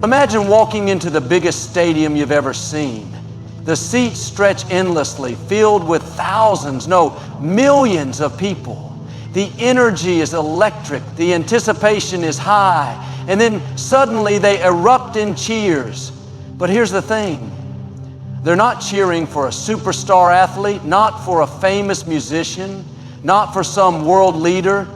Imagine walking into the biggest stadium you've ever seen. The seats stretch endlessly, filled with thousands, no, millions of people. The energy is electric, the anticipation is high, and then suddenly they erupt in cheers. But here's the thing. They're not cheering for a superstar athlete, not for a famous musician, not for some world leader.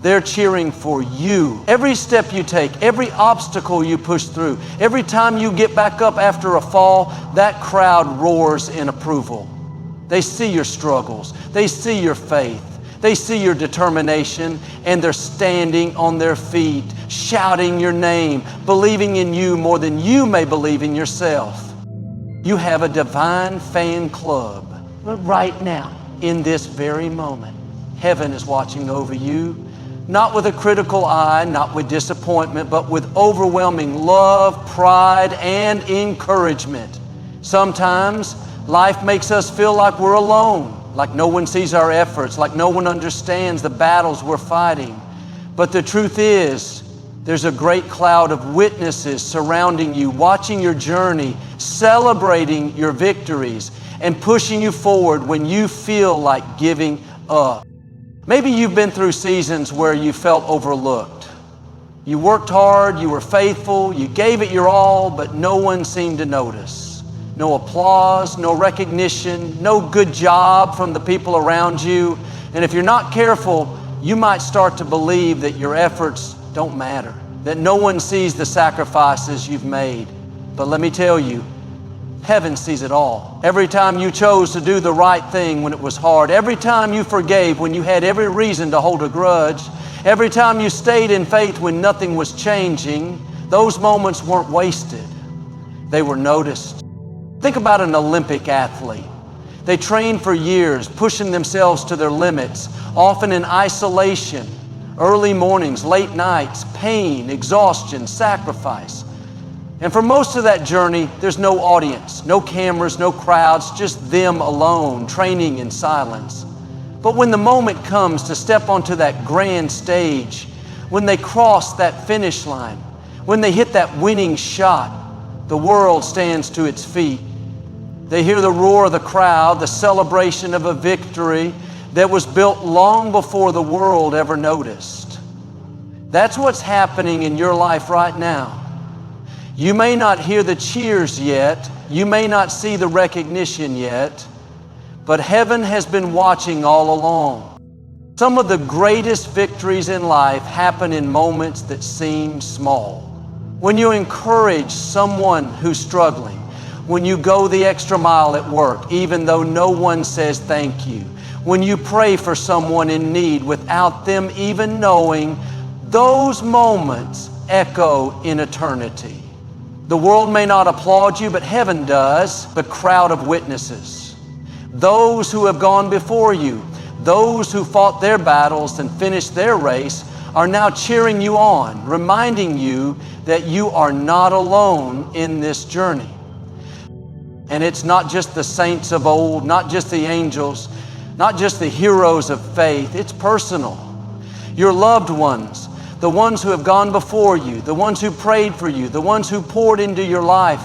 They're cheering for you. Every step you take, every obstacle you push through, every time you get back up after a fall, that crowd roars in approval. They see your struggles. They see your faith. They see your determination, and they're standing on their feet, shouting your name, believing in you more than you may believe in yourself. You have a divine fan club. But right now, in this very moment, heaven is watching over you. Not with a critical eye, not with disappointment, but with overwhelming love, pride, and encouragement. Sometimes life makes us feel like we're alone, like no one sees our efforts, like no one understands the battles we're fighting. But the truth is, there's a great cloud of witnesses surrounding you, watching your journey, celebrating your victories, and pushing you forward when you feel like giving up. Maybe you've been through seasons where you felt overlooked. You worked hard, you were faithful, you gave it your all, but no one seemed to notice. No applause, no recognition, no good job from the people around you. And if you're not careful, you might start to believe that your efforts don't matter, that no one sees the sacrifices you've made. But let me tell you, heaven sees it all. Every time you chose to do the right thing when it was hard, every time you forgave when you had every reason to hold a grudge, every time you stayed in faith when nothing was changing, those moments weren't wasted. They were noticed. Think about an Olympic athlete. They train for years, pushing themselves to their limits, often in isolation, early mornings, late nights, pain, exhaustion, sacrifice. And for most of that journey, there's no audience, no cameras, no crowds, just them alone, training in silence. But when the moment comes to step onto that grand stage, when they cross that finish line, when they hit that winning shot, the world stands to its feet. They hear the roar of the crowd, the celebration of a victory that was built long before the world ever noticed. That's what's happening in your life right now. You may not hear the cheers yet, you may not see the recognition yet, but heaven has been watching all along. Some of the greatest victories in life happen in moments that seem small. When you encourage someone who's struggling, when you go the extra mile at work, even though no one says thank you, when you pray for someone in need without them even knowing, those moments echo in eternity. The world may not applaud you, but heaven does. The crowd of witnesses, those who have gone before you, those who fought their battles and finished their race, are now cheering you on, reminding you that you are not alone in this journey. And it's not just the saints of old, not just the angels, not just the heroes of faith. It's personal. Your loved ones, the ones who have gone before you, the ones who prayed for you, the ones who poured into your life,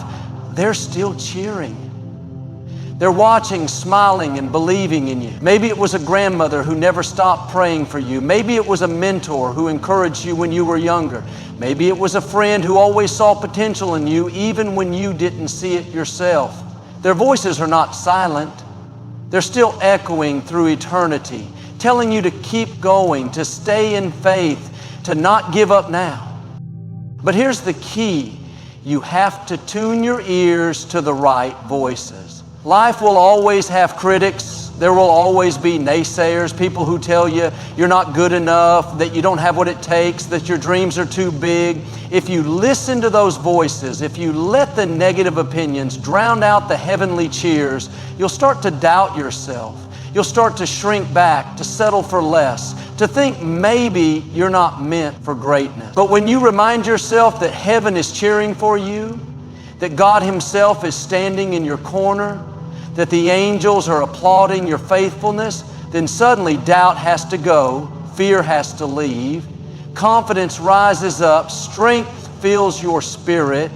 they're still cheering. They're watching, smiling, and believing in you. Maybe it was a grandmother who never stopped praying for you. Maybe it was a mentor who encouraged you when you were younger. Maybe it was a friend who always saw potential in you even when you didn't see it yourself. Their voices are not silent. They're still echoing through eternity, telling you to keep going, to stay in faith, to not give up now. But here's the key. You have to tune your ears to the right voices. Life will always have critics. There will always be naysayers, people who tell you you're not good enough, that you don't have what it takes, that your dreams are too big. If you listen to those voices, if you let the negative opinions drown out the heavenly cheers, you'll start to doubt yourself. You'll start to shrink back, to settle for less, to think maybe you're not meant for greatness. But when you remind yourself that heaven is cheering for you, that God Himself is standing in your corner, that the angels are applauding your faithfulness, then suddenly doubt has to go, fear has to leave, confidence rises up, strength fills your spirit.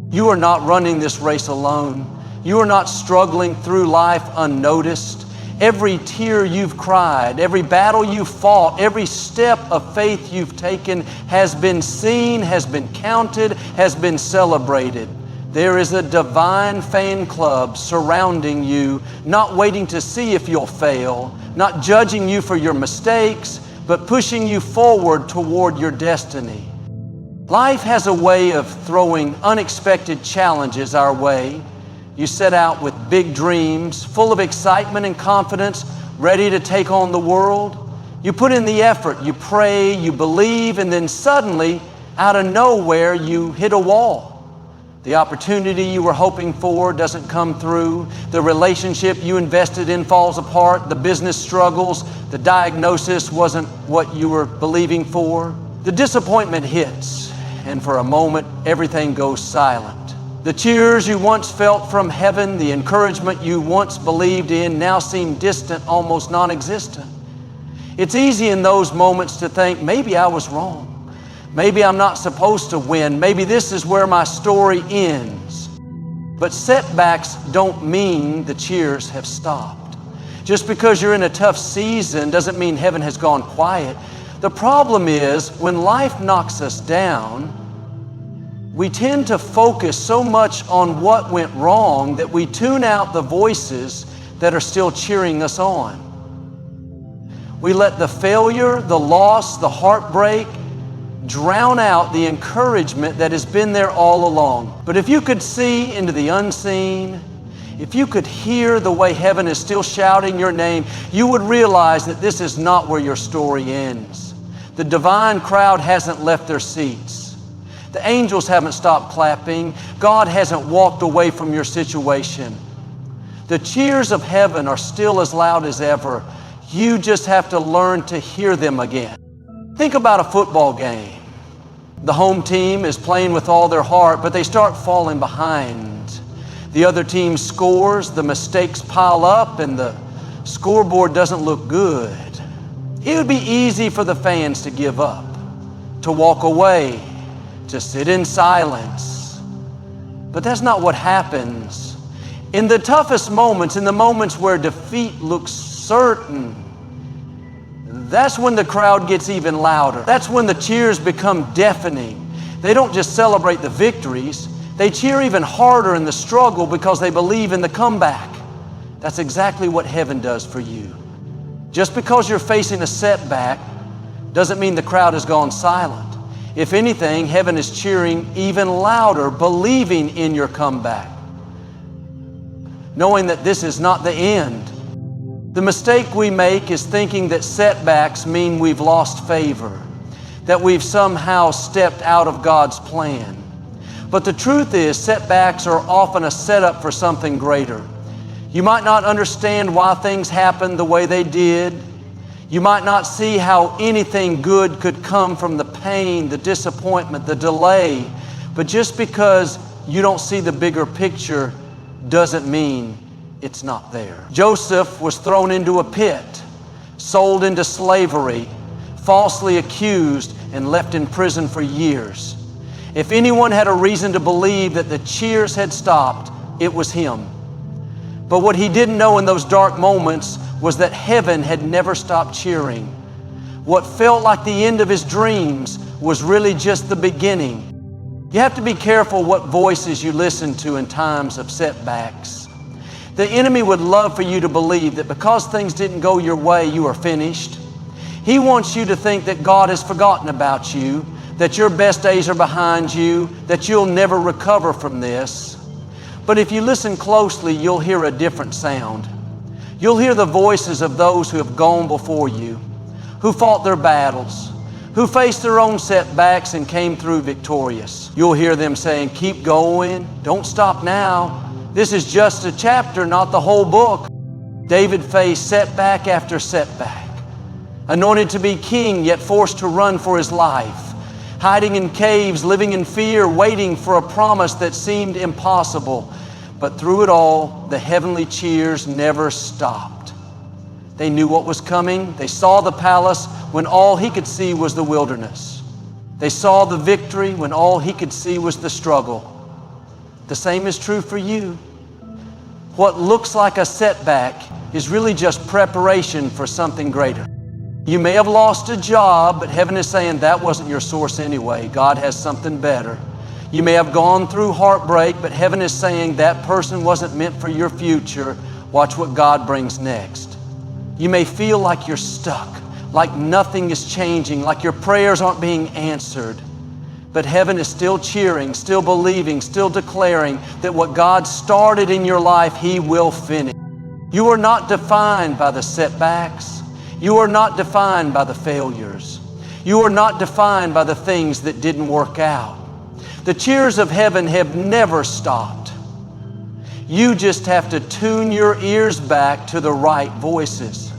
You are not running this race alone. You are not struggling through life unnoticed. Every tear you've cried, every battle you've fought, every step of faith you've taken has been seen, has been counted, has been celebrated. There is a divine fan club surrounding you, not waiting to see if you'll fail, not judging you for your mistakes, but pushing you forward toward your destiny. Life has a way of throwing unexpected challenges our way. You set out with big dreams, full of excitement and confidence, ready to take on the world. You put in the effort, you pray, you believe, and then suddenly, out of nowhere, you hit a wall. The opportunity you were hoping for doesn't come through. The relationship you invested in falls apart. The business struggles. The diagnosis wasn't what you were believing for. The disappointment hits, and for a moment, everything goes silent. The cheers you once felt from heaven, the encouragement you once believed in, now seem distant, almost non-existent. It's easy in those moments to think, maybe I was wrong. Maybe I'm not supposed to win. Maybe this is where my story ends. But setbacks don't mean the cheers have stopped. Just because you're in a tough season doesn't mean heaven has gone quiet. The problem is when life knocks us down, we tend to focus so much on what went wrong that we tune out the voices that are still cheering us on. We let the failure, the loss, the heartbreak drown out the encouragement that has been there all along. But if you could see into the unseen, if you could hear the way heaven is still shouting your name, you would realize that this is not where your story ends. The divine crowd hasn't left their seats. The angels haven't stopped clapping. God hasn't walked away from your situation. The cheers of heaven are still as loud as ever. You just have to learn to hear them again. Think about a football game. The home team is playing with all their heart, but they start falling behind. The other team scores, the mistakes pile up, and the scoreboard doesn't look good. It would be easy for the fans to give up, to walk away, to sit in silence. But that's not what happens. In the toughest moments, in the moments where defeat looks certain, that's when the crowd gets even louder. That's when the cheers become deafening. They don't just celebrate the victories, they cheer even harder in the struggle because they believe in the comeback. That's exactly what heaven does for you. Just because you're facing a setback doesn't mean the crowd has gone silent. If anything, heaven is cheering even louder, believing in your comeback, knowing that this is not the end. The mistake we make is thinking that setbacks mean we've lost favor, that we've somehow stepped out of God's plan. But the truth is, setbacks are often a setup for something greater. You might not understand why things happened the way they did. You might not see how anything good could come from the pain, the disappointment, the delay. But just because you don't see the bigger picture doesn't mean it's not there. Joseph was thrown into a pit, sold into slavery, falsely accused, and left in prison for years. If anyone had a reason to believe that the cheers had stopped, it was him. But what he didn't know in those dark moments was that heaven had never stopped cheering. What felt like the end of his dreams was really just the beginning. You have to be careful what voices you listen to in times of setbacks. The enemy would love for you to believe that because things didn't go your way, you are finished. He wants you to think that God has forgotten about you, that your best days are behind you, that you'll never recover from this. But if you listen closely, you'll hear a different sound. You'll hear the voices of those who have gone before you, who fought their battles, who faced their own setbacks and came through victorious. You'll hear them saying, keep going, don't stop now. This is just a chapter, not the whole book. David faced setback after setback, anointed to be king, yet forced to run for his life, hiding in caves, living in fear, waiting for a promise that seemed impossible. But through it all, the heavenly cheers never stopped. They knew what was coming. They saw the palace when all he could see was the wilderness. They saw the victory when all he could see was the struggle. The same is true for you. What looks like a setback is really just preparation for something greater. You may have lost a job, but heaven is saying that wasn't your source anyway. God has something better. You may have gone through heartbreak, but heaven is saying that person wasn't meant for your future. Watch what God brings next. You may feel like you're stuck, like nothing is changing, like your prayers aren't being answered. But heaven is still cheering, still believing, still declaring that what God started in your life, He will finish. You are not defined by the setbacks. You are not defined by the failures. You are not defined by the things that didn't work out. The cheers of heaven have never stopped. You just have to tune your ears back to the right voices.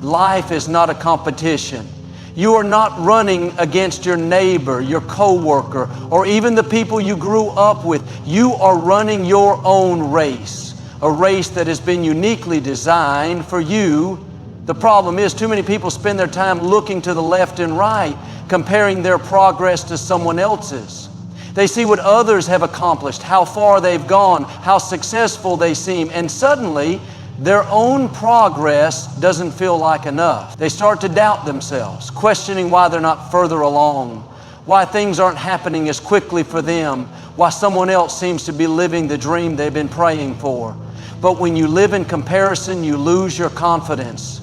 Life is not a competition. You are not running against your neighbor, your coworker, or even the people you grew up with. You are running your own race, a race that has been uniquely designed for you. The problem is too many people spend their time looking to the left and right, comparing their progress to someone else's. They see what others have accomplished, how far they've gone, how successful they seem, and suddenly their own progress doesn't feel like enough. They start to doubt themselves, questioning why they're not further along, why things aren't happening as quickly for them, why someone else seems to be living the dream they've been praying for. But when you live in comparison, you lose your confidence.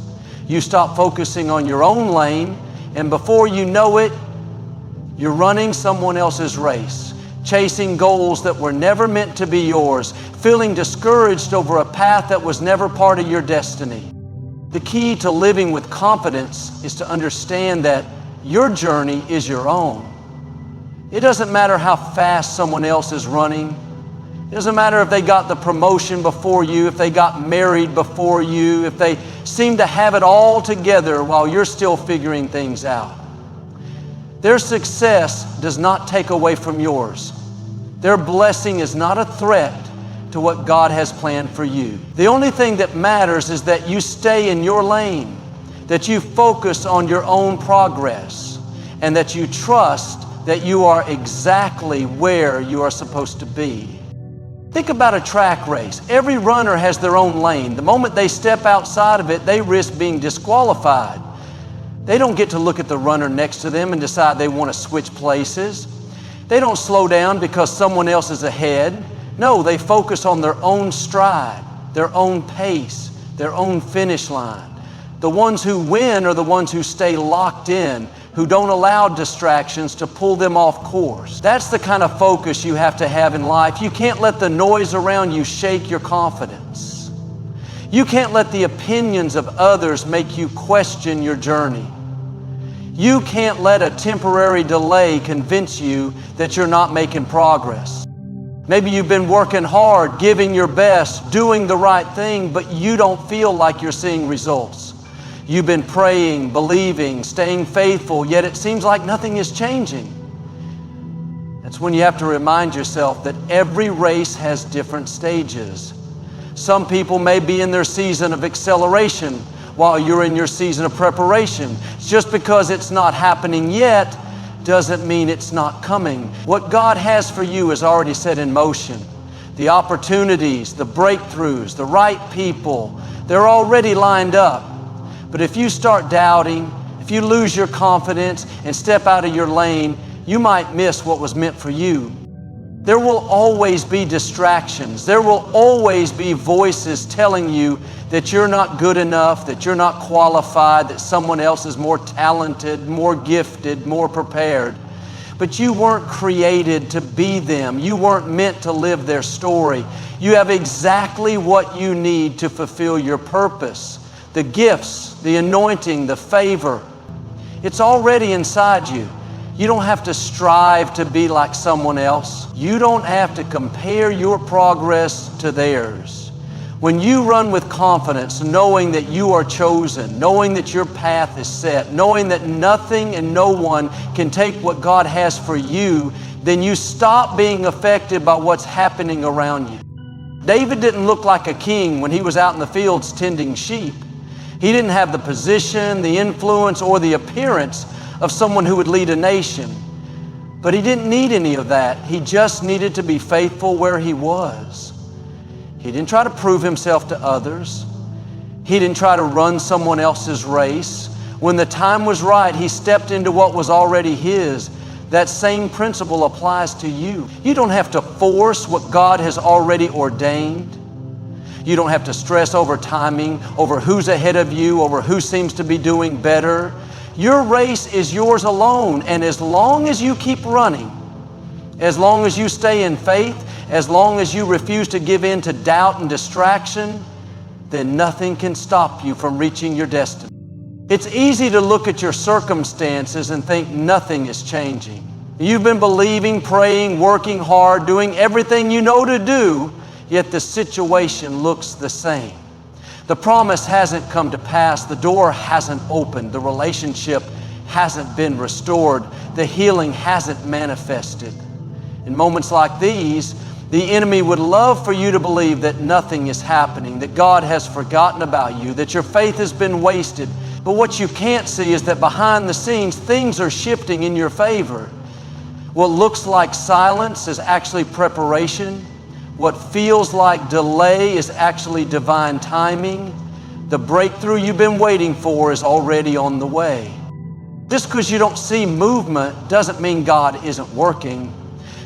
You stop focusing on your own lane, and before you know it, you're running someone else's race, chasing goals that were never meant to be yours, feeling discouraged over a path that was never part of your destiny. The key to living with confidence is to understand that your journey is your own. It doesn't matter how fast someone else is running. It doesn't matter if they got the promotion before you, if they got married before you, if they seem to have it all together while you're still figuring things out. Their success does not take away from yours. Their blessing is not a threat to what God has planned for you. The only thing that matters is that you stay in your lane, that you focus on your own progress, and that you trust that you are exactly where you are supposed to be. Think about a track race. Every runner has their own lane. The moment they step outside of it, they risk being disqualified. They don't get to look at the runner next to them and decide they want to switch places. They don't slow down because someone else is ahead. No, they focus on their own stride, their own pace, their own finish line. The ones who win are the ones who stay locked in, who don't allow distractions to pull them off course. That's the kind of focus you have to have in life. You can't let the noise around you shake your confidence. You can't let the opinions of others make you question your journey. You can't let a temporary delay convince you that you're not making progress. Maybe you've been working hard, giving your best, doing the right thing, but you don't feel like you're seeing results. You've been praying, believing, staying faithful, yet it seems like nothing is changing. That's when you have to remind yourself that every race has different stages. Some people may be in their season of acceleration while you're in your season of preparation. Just because it's not happening yet doesn't mean it's not coming. What God has for you is already set in motion. The opportunities, the breakthroughs, the right people, they're already lined up. But if you start doubting, if you lose your confidence and step out of your lane, you might miss what was meant for you. There will always be distractions. There will always be voices telling you that you're not good enough, that you're not qualified, that someone else is more talented, more gifted, more prepared. But you weren't created to be them. You weren't meant to live their story. You have exactly what you need to fulfill your purpose. The gifts, the anointing, the favor. It's already inside you. You don't have to strive to be like someone else. You don't have to compare your progress to theirs. When you run with confidence, knowing that you are chosen, knowing that your path is set, knowing that nothing and no one can take what God has for you, then you stop being affected by what's happening around you. David didn't look like a king when he was out in the fields tending sheep. He didn't have the position, the influence, or the appearance of someone who would lead a nation. But he didn't need any of that. He just needed to be faithful where he was. He didn't try to prove himself to others. He didn't try to run someone else's race. When the time was right, he stepped into what was already his. That same principle applies to you. You don't have to force what God has already ordained. You don't have to stress over timing, over who's ahead of you, over who seems to be doing better. Your race is yours alone, and as long as you keep running, as long as you stay in faith, as long as you refuse to give in to doubt and distraction, then nothing can stop you from reaching your destiny. It's easy to look at your circumstances and think nothing is changing. You've been believing, praying, working hard, doing everything you know to do, yet the situation looks the same. The promise hasn't come to pass. The door hasn't opened. The relationship hasn't been restored. The healing hasn't manifested. In moments like these, the enemy would love for you to believe that nothing is happening, that God has forgotten about you, that your faith has been wasted. But what you can't see is that behind the scenes, things are shifting in your favor. What looks like silence is actually preparation. What feels like delay is actually divine timing. The breakthrough you've been waiting for is already on the way. Just because you don't see movement doesn't mean God isn't working.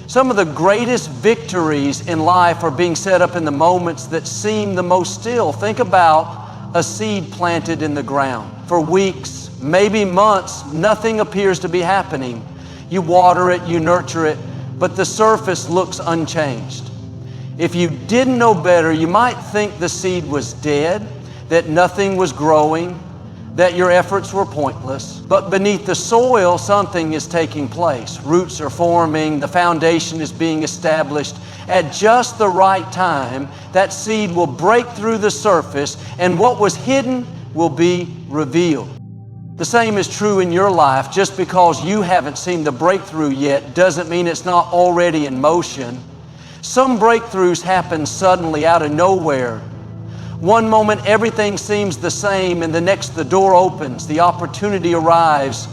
Some of the greatest victories in life are being set up in the moments that seem the most still. Think about a seed planted in the ground. For weeks, maybe months, nothing appears to be happening. You water it, you nurture it, but the surface looks unchanged. If you didn't know better, you might think the seed was dead, that nothing was growing, that your efforts were pointless. But beneath the soil, something is taking place. Roots are forming, the foundation is being established. At just the right time, that seed will break through the surface, and what was hidden will be revealed. The same is true in your life. Just because you haven't seen the breakthrough yet doesn't mean it's not already in motion. Some breakthroughs happen suddenly out of nowhere. One moment everything seems the same, and the next the door opens, the opportunity arrives,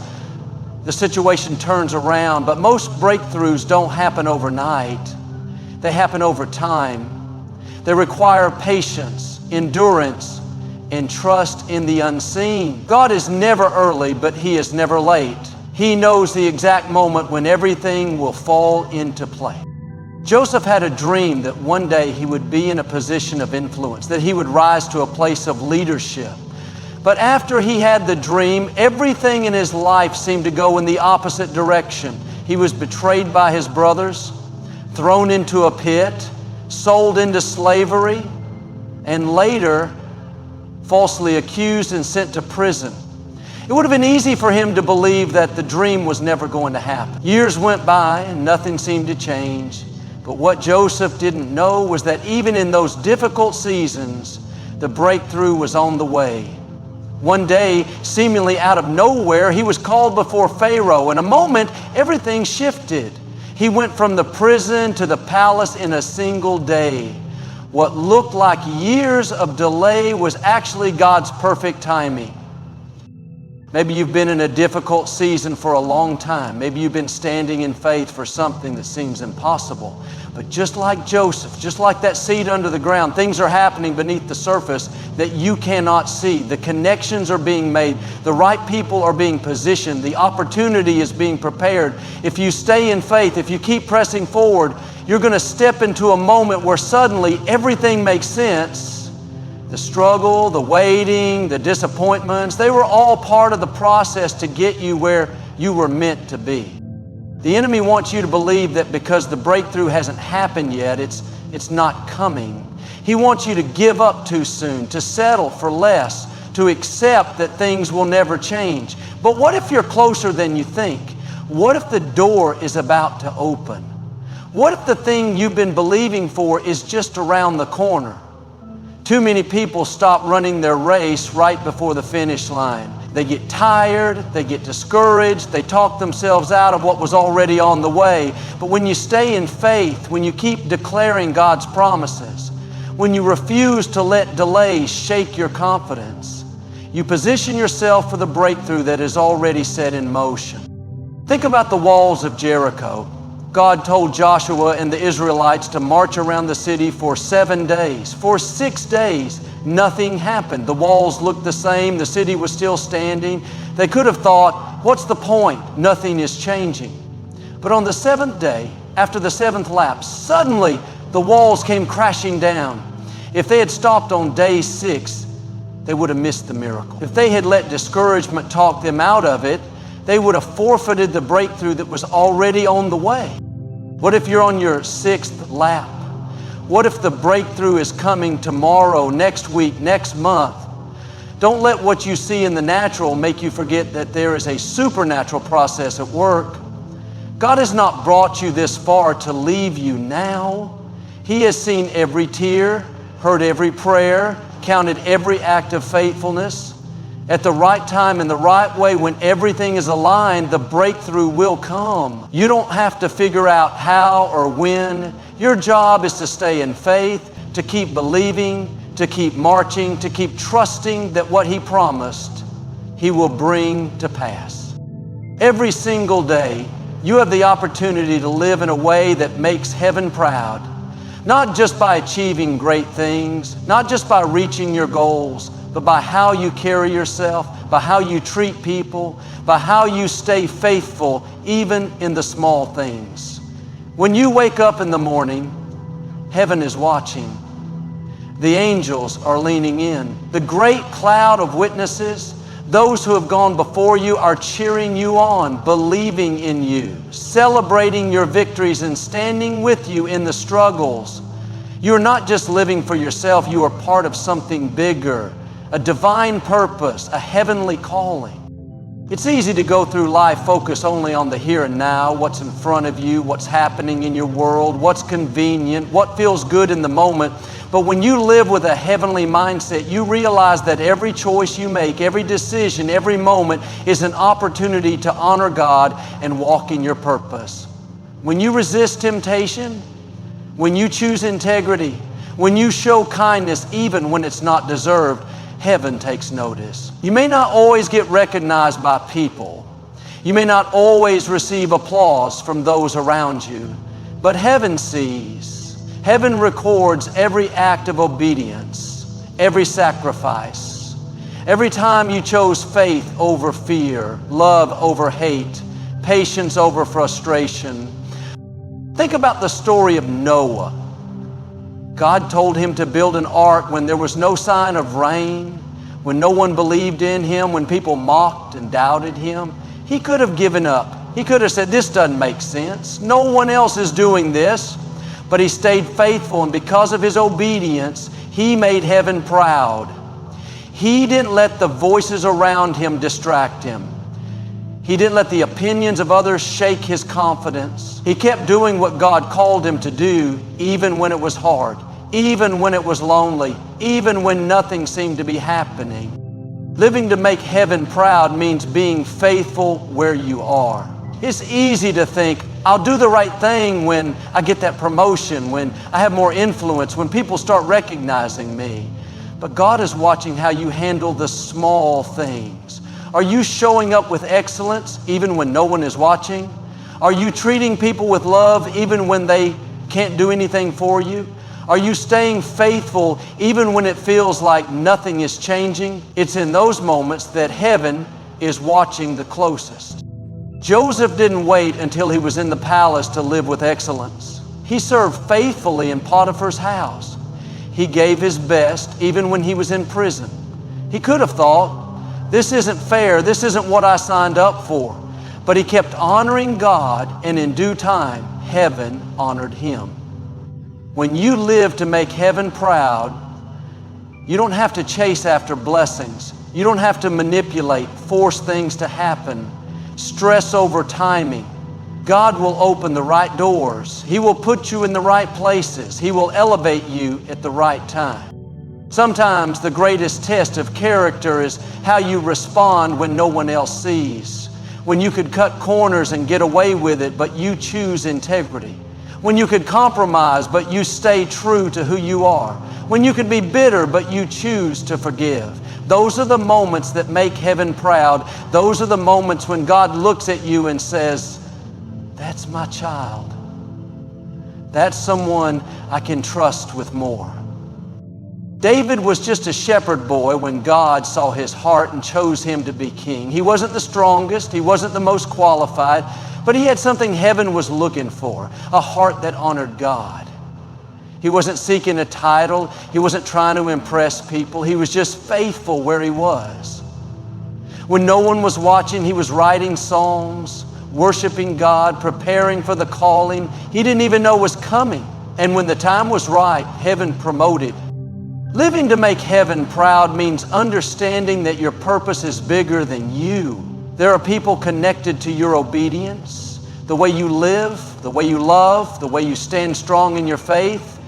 the situation turns around. But most breakthroughs don't happen overnight. They happen over time. They require patience, endurance, and trust in the unseen. God is never early, but He is never late. He knows the exact moment when everything will fall into place. Joseph had a dream that one day he would be in a position of influence, that he would rise to a place of leadership. But after he had the dream, everything in his life seemed to go in the opposite direction. He was betrayed by his brothers, thrown into a pit, sold into slavery, and later falsely accused and sent to prison. It would have been easy for him to believe that the dream was never going to happen. Years went by and nothing seemed to change. But what Joseph didn't know was that even in those difficult seasons, the breakthrough was on the way. One day, seemingly out of nowhere, he was called before Pharaoh. In a moment, everything shifted. He went from the prison to the palace in a single day. What looked like years of delay was actually God's perfect timing. Maybe you've been in a difficult season for a long time. Maybe you've been standing in faith for something that seems impossible. But just like Joseph, just like that seed under the ground, things are happening beneath the surface that you cannot see. The connections are being made. The right people are being positioned. The opportunity is being prepared. If you stay in faith, if you keep pressing forward, you're going to step into a moment where suddenly everything makes sense. The struggle, the waiting, the disappointments, they were all part of the process to get you where you were meant to be. The enemy wants you to believe that because the breakthrough hasn't happened yet, it's not coming. He wants you to give up too soon, to settle for less, to accept that things will never change. But what if you're closer than you think? What if the door is about to open? What if the thing you've been believing for is just around the corner? Too many people stop running their race right before the finish line. They get tired, they get discouraged, they talk themselves out of what was already on the way. But when you stay in faith, when you keep declaring God's promises, when you refuse to let delays shake your confidence, You position yourself for the breakthrough that is already set in motion. Think about the walls of Jericho. God told Joshua and the Israelites to march around the city for 7 days. For 6 days, nothing happened. The walls looked the same. The city was still standing. They could have thought, what's the point? Nothing is changing. But on the 7th day, after the 7th lap, suddenly the walls came crashing down. If they had stopped on day 6, they would have missed the miracle. If they had let discouragement talk them out of it, they would have forfeited the breakthrough that was already on the way. What if you're on your 6th lap? What if the breakthrough is coming tomorrow, next week, next month? Don't let what you see in the natural make you forget that there is a supernatural process at work. God has not brought you this far to leave you now. He has seen every tear, heard every prayer, counted every act of faithfulness. At the right time, in the right way, when everything is aligned, the breakthrough will come. You don't have to figure out how or when. Your job is to stay in faith, to keep believing, to keep marching, to keep trusting that what He promised, He will bring to pass. Every single day, you have the opportunity to live in a way that makes heaven proud. Not just by achieving great things, not just by reaching your goals, but by how you carry yourself, by how you treat people, by how you stay faithful even in the small things. When you wake up in the morning, heaven is watching. The angels are leaning in. The great cloud of witnesses, those who have gone before you, are cheering you on, believing in you, celebrating your victories and standing with you in the struggles. You're not just living for yourself, you are part of something bigger, a divine purpose, a heavenly calling. It's easy to go through life focused only on the here and now, what's in front of you, what's happening in your world, what's convenient, what feels good in the moment. But when you live with a heavenly mindset, you realize that every choice you make, every decision, every moment is an opportunity to honor God and walk in your purpose. When you resist temptation, when you choose integrity, when you show kindness even when it's not deserved, heaven takes notice. You may not always get recognized by people. You may not always receive applause from those around you, but heaven sees. Heaven records every act of obedience, every sacrifice, every time you chose faith over fear, love over hate, patience over frustration. Think about the story of Noah. God told him to build an ark when there was no sign of rain, when no one believed in him, when people mocked and doubted him. He could have given up. He could have said, this doesn't make sense. No one else is doing this. But he stayed faithful, and because of his obedience, he made heaven proud. He didn't let the voices around him distract him. He didn't let the opinions of others shake his confidence. He kept doing what God called him to do, even when it was hard, even when it was lonely, even when nothing seemed to be happening. Living to make heaven proud means being faithful where you are. It's easy to think, I'll do the right thing when I get that promotion, when I have more influence, when people start recognizing me. But God is watching how you handle the small things. Are you showing up with excellence even when no one is watching? Are you treating people with love even when they can't do anything for you? Are you staying faithful even when it feels like nothing is changing? It's in those moments that heaven is watching the closest. Joseph didn't wait until he was in the palace to live with excellence. He served faithfully in Potiphar's house. He gave his best even when he was in prison. He could have thought, this isn't fair, this isn't what I signed up for. But he kept honoring God, and in due time, heaven honored him. When you live to make heaven proud, you don't have to chase after blessings. You don't have to manipulate, force things to happen, stress over timing. God will open the right doors. He will put you in the right places. He will elevate you at the right time. Sometimes the greatest test of character is how you respond when no one else sees. When you could cut corners and get away with it, but you choose integrity. When you could compromise, but you stay true to who you are. When you could be bitter, but you choose to forgive. Those are the moments that make heaven proud. Those are the moments when God looks at you and says, that's my child. That's someone I can trust with more. David was just a shepherd boy when God saw his heart and chose him to be king. He wasn't the strongest, he wasn't the most qualified, but he had something heaven was looking for, a heart that honored God. He wasn't seeking a title, he wasn't trying to impress people, he was just faithful where he was. When no one was watching, he was writing psalms, worshiping God, preparing for the calling he didn't even know was coming. And when the time was right, heaven promoted. Living to make heaven proud means understanding that your purpose is bigger than you. There are people connected to your obedience, the way you live, the way you love, the way you stand strong in your faith.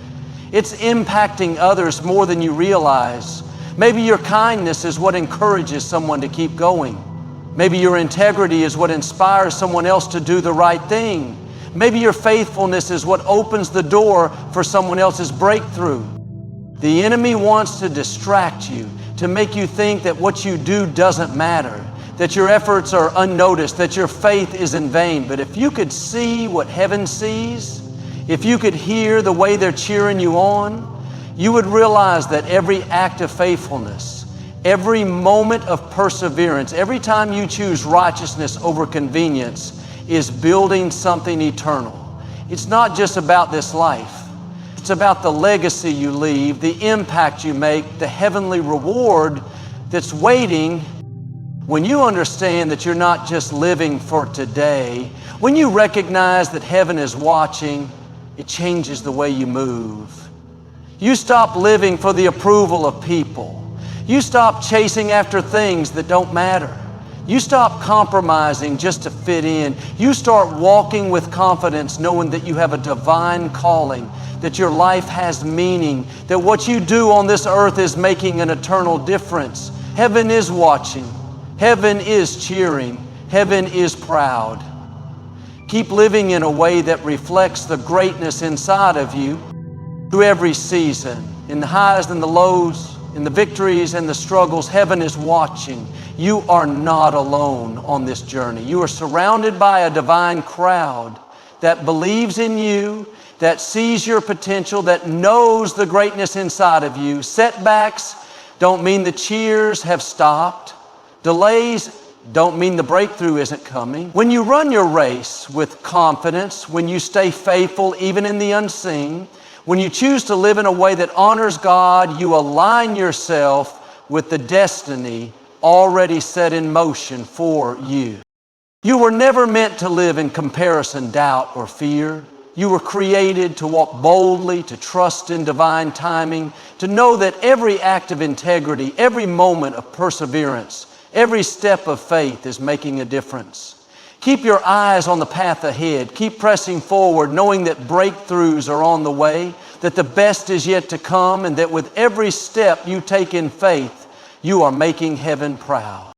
It's impacting others more than you realize. Maybe your kindness is what encourages someone to keep going. Maybe your integrity is what inspires someone else to do the right thing. Maybe your faithfulness is what opens the door for someone else's breakthrough. The enemy wants to distract you, to make you think that what you do doesn't matter, that your efforts are unnoticed, that your faith is in vain. But if you could see what heaven sees, if you could hear the way they're cheering you on, you would realize that every act of faithfulness, every moment of perseverance, every time you choose righteousness over convenience is building something eternal. It's not just about this life. It's about the legacy you leave, the impact you make, the heavenly reward that's waiting when you understand that you're not just living for today. When you recognize that heaven is watching, it changes the way you move. You stop living for the approval of people. You stop chasing after things that don't matter. You stop compromising just to fit in. You start walking with confidence, knowing that you have a divine calling, that your life has meaning, that what you do on this earth is making an eternal difference. Heaven is watching. Heaven is cheering. Heaven is proud. Keep living in a way that reflects the greatness inside of you through every season, in the highs and the lows, in the victories and the struggles. Heaven is watching. You are not alone on this journey. You are surrounded by a divine crowd that believes in you, that sees your potential, that knows the greatness inside of you. Setbacks don't mean the cheers have stopped. Delays don't mean the breakthrough isn't coming. When you run your race with confidence, when you stay faithful even in the unseen, when you choose to live in a way that honors God, you align yourself with the destiny already set in motion for you. You were never meant to live in comparison, doubt, or fear. You were created to walk boldly, to trust in divine timing, to know that every act of integrity, every moment of perseverance, every step of faith is making a difference. Keep your eyes on the path ahead. Keep pressing forward, knowing that breakthroughs are on the way, that the best is yet to come, and that with every step you take in faith, you are making heaven proud.